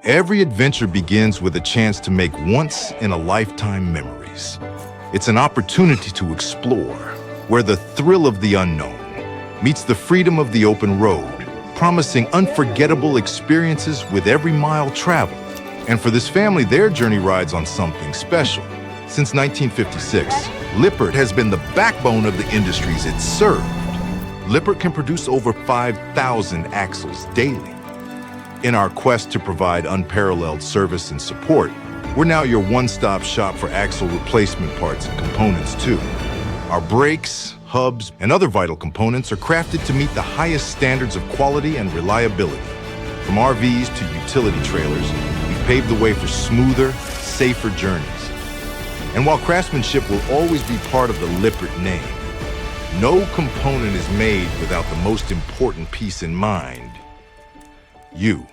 Every adventure begins with a chance to make once-in-a-lifetime memories. It's an opportunity to explore, where the thrill of the unknown meets the freedom of the open road, promising unforgettable experiences with every mile traveled. And for this family, their journey rides on something special. Since 1956, Lippert has been the backbone of the industries it served. Lippert can produce over 5,000 axles daily. In our quest to provide unparalleled service and support, we're now your one-stop shop for axle replacement parts and components too. Our brakes, hubs, and other vital components are crafted to meet the highest standards of quality and reliability. From RVs to utility trailers, we've paved the way for smoother, safer journeys. And while craftsmanship will always be part of the Lippert name, no component is made without the most important piece in mind: you.